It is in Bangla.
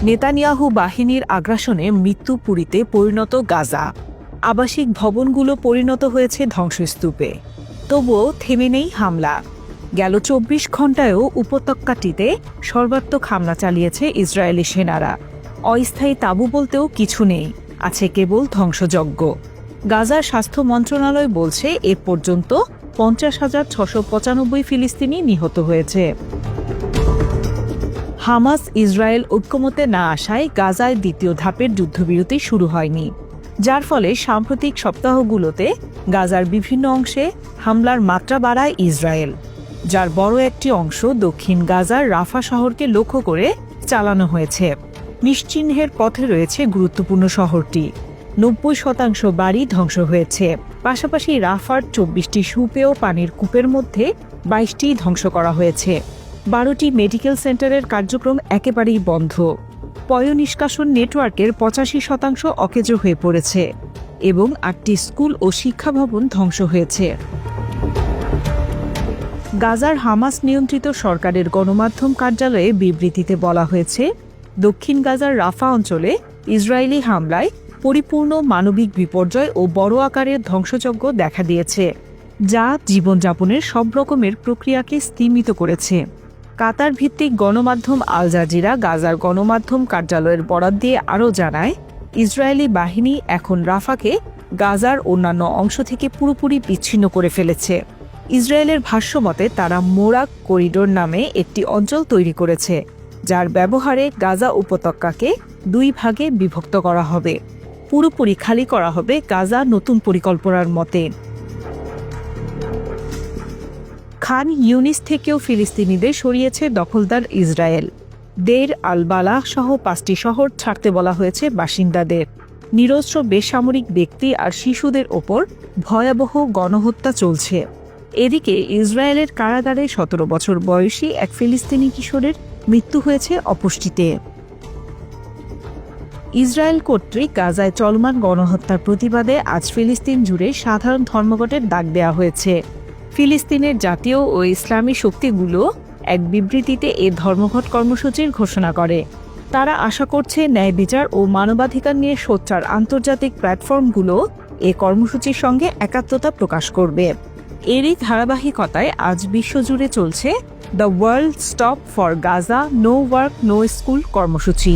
নেতানিয়াহু বাহিনীর আগ্রাসনে মৃত্যুপুরীতে পরিণত গাজা। আবাসিক ভবনগুলো পরিণত হয়েছে ধ্বংসস্তূপে। তবুও থেমে নেই হামলা। গেল ২৪ ঘণ্টায়ও উপত্যকাটিতে সর্বাত্মক হামলা চালিয়েছে ইসরায়েলি সেনারা। অস্থায়ী তাঁবু বলতেও কিছু নেই, আছে কেবল ধ্বংসযজ্ঞ। গাজার স্বাস্থ্য মন্ত্রণালয় বলছে এ পর্যন্ত ৫০,৬৯৫ ফিলিস্তিনি নিহত হয়েছে। হামাস ইসরায়েল ঐক্যমতে না আসায় গাজায় দ্বিতীয় ধাপের যুদ্ধবিরতি শুরু হয়নি, যার ফলে সাম্প্রতিক সপ্তাহগুলোতে গাজার বিভিন্ন অংশে হামলার মাত্রা বাড়ায় ইসরায়েল, যার বড় একটি অংশ দক্ষিণ গাজার রাফা শহরকে লক্ষ্য করে চালানো হয়েছে। নিশ্চিহ্নের পথে রয়েছে গুরুত্বপূর্ণ শহরটি। ৯০% বাড়ি ধ্বংস হয়েছে। পাশাপাশি রাফার ২৪টি সুপেয় পানির কূপের মধ্যে ২২টি ধ্বংস করা হয়েছে। ১২টি মেডিকেল সেন্টারের কার্যক্রম একেবারেই বন্ধ। পয় নিষ্কাশন নেটওয়ার্কের ৮৫% অকেজো হয়ে পড়েছে এবং ৮টি স্কুল ও শিক্ষা ভবন ধ্বংস হয়েছে। গাজার হামাস নিয়ন্ত্রিত সরকারের গণমাধ্যম কার্যালয়ে বিবৃতিতে বলা হয়েছে, দক্ষিণ গাজার রাফা অঞ্চলে ইসরায়েলি হামলায় পরিপূর্ণ মানবিক বিপর্যয় ও বড় আকারের ধ্বংসযজ্ঞ দেখা দিয়েছে, যা জীবনযাপনের সব রকমের প্রক্রিয়াকে স্তিমিত করেছে। কাতার ভিত্তিক গণমাধ্যম আল জাজিরা গাজার গণমাধ্যম কার্যালয়ের বরাত দিয়ে আরও জানায়, ইসরায়েলি বাহিনী এখন রাফাকে গাজার অন্যান্য অংশ থেকে পুরোপুরি বিচ্ছিন্ন করে ফেলেছে। ইসরায়েলের ভাষ্যমতে তারা মোরাক করিডোর নামে একটি অঞ্চল তৈরি করেছে, যার ব্যবহারে গাজা উপত্যকাকে ২ ভাগে বিভক্ত করা হবে। পুরোপুরি খালি করা হবে গাজা নতুন পরিকল্পনার মতে। খান ইউনিস থেকেও ফিলিস্তিনিদের সরিয়েছে দখলদার ইসরায়েল। দের আল বালাহ সহ ৫টি শহর ছাড়তে বলা হয়েছে বাসিন্দাদের। নিরস্ত্র বেসামরিক ব্যক্তি আর শিশুদের ওপর ভয়াবহ গণহত্যা চলছে। এদিকে ইসরায়েলের কারাগারে ১৭ বছর বয়সী এক ফিলিস্তিনি কিশোরের মৃত্যু হয়েছে অপুষ্টিতে। ইসরায়েল কর্তৃক গাজায় চলমান গণহত্যার প্রতিবাদে আজ ফিলিস্তিন জুড়ে সাধারণ ধর্মঘটের ডাক দেওয়া হয়েছে। ফিলিস্তিনের জাতীয় ও ইসলামী শক্তিগুলো এক বিবৃতিতে এ ধর্মঘট কর্মসূচির ঘোষণা করে। তারা আশা করছে ন্যায় বিচার ও মানবাধিকার নিয়ে সোচ্চার আন্তর্জাতিক প্ল্যাটফর্মগুলো এ কর্মসূচির সঙ্গে একাত্মতা প্রকাশ করবে। এরই ধারাবাহিকতায় আজ বিশ্বজুড়ে চলছে the world stop for Gaza no work no school কর্মসূচি।